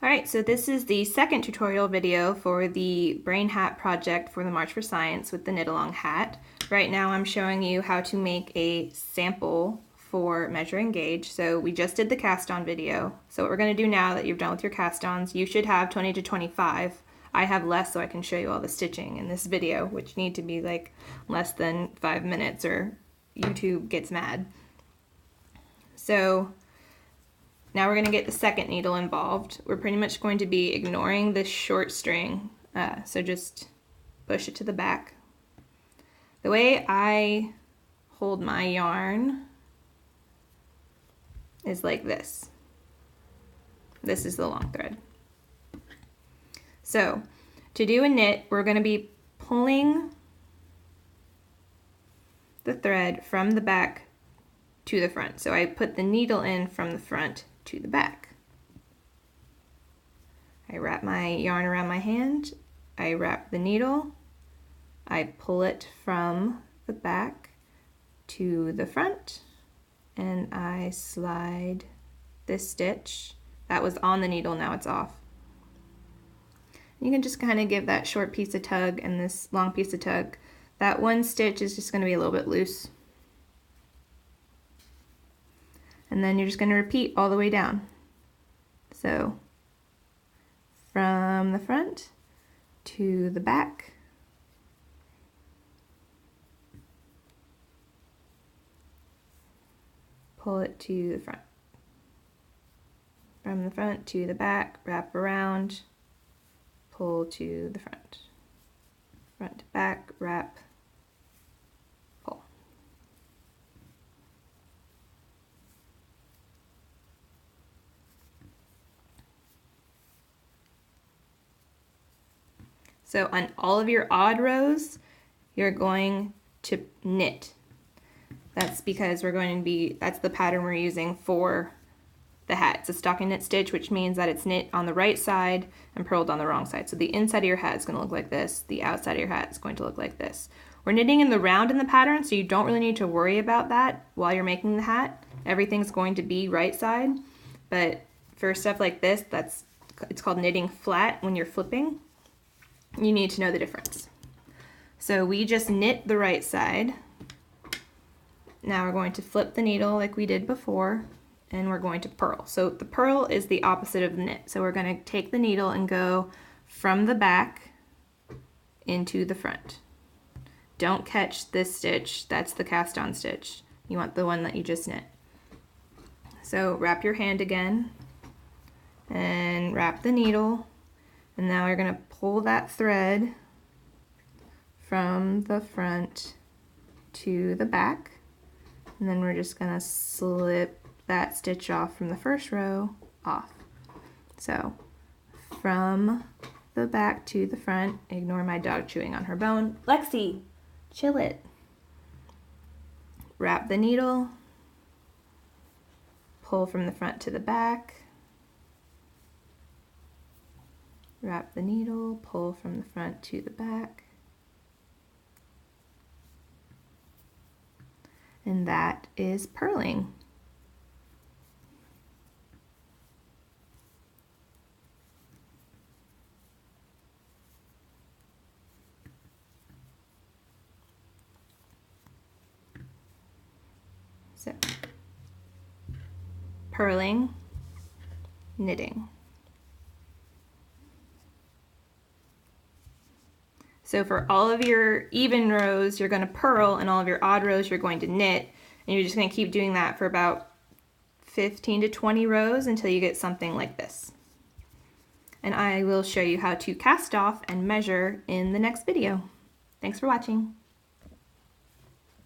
Alright, so this is the second tutorial video for the brain hat project for the March for Science with the knit along hat. Right now I'm showing you how to make a sample for measure and gauge. So we just did the cast on video. So what we're going to do now that you're done with your cast ons, you should have 20 to 25. I have less so I can show you all the stitching in this video, which need to be like less than 5 minutes or YouTube gets mad. So now we're going to get the second needle involved. We're pretty much going to be ignoring this short string, so just push it to the back. The way I hold my yarn is like this. This is the long thread. So to do a knit, we're going to be pulling the thread from the back to the front. So I put the needle in from the front to the back. I wrap my yarn around my hand, I wrap the needle, I pull it from the back to the front, and I slide this stitch. That was on the needle, now it's off. You can just kind of give that short piece a tug and this long piece a tug. That one stitch is just going to be a little bit loose. And then you're just going to repeat all the way down. So from the front to the back, pull it to the front. From the front to the back, wrap around, pull to the front. Front to back, wrap, pull. So on all of your odd rows, you're going to knit. That's because that's the pattern we're using for the hat. It's a stockinette stitch, which means that it's knit on the right side and purled on the wrong side. So the inside of your hat is going to look like this. The outside of your hat is going to look like this. We're knitting in the round in the pattern, so you don't really need to worry about that while you're making the hat. Everything's going to be right side. But for stuff like this, it's called knitting flat when you're flipping. You need to know the difference. So we just knit the right side. Now we're going to flip the needle like we did before, and we're going to purl. So the purl is the opposite of the knit. So we're going to take the needle and go from the back into the front. Don't catch this stitch, that's the cast on stitch. You want the one that you just knit. So wrap your hand again and wrap the needle, and now we're going to pull that thread from the front to the back, and then we're just going to slip that stitch off from the first row off. So from the back to the front, ignore my dog chewing on her bone. Lexi, chill it. Wrap the needle, pull from the front to the back, wrap the needle, pull from the front to the back, and that is purling. So, purling, knitting. So for all of your even rows, you're going to purl, and all of your odd rows, you're going to knit. And you're just going to keep doing that for about 15 to 20 rows until you get something like this. And I will show you how to cast off and measure in the next video. Thanks for watching.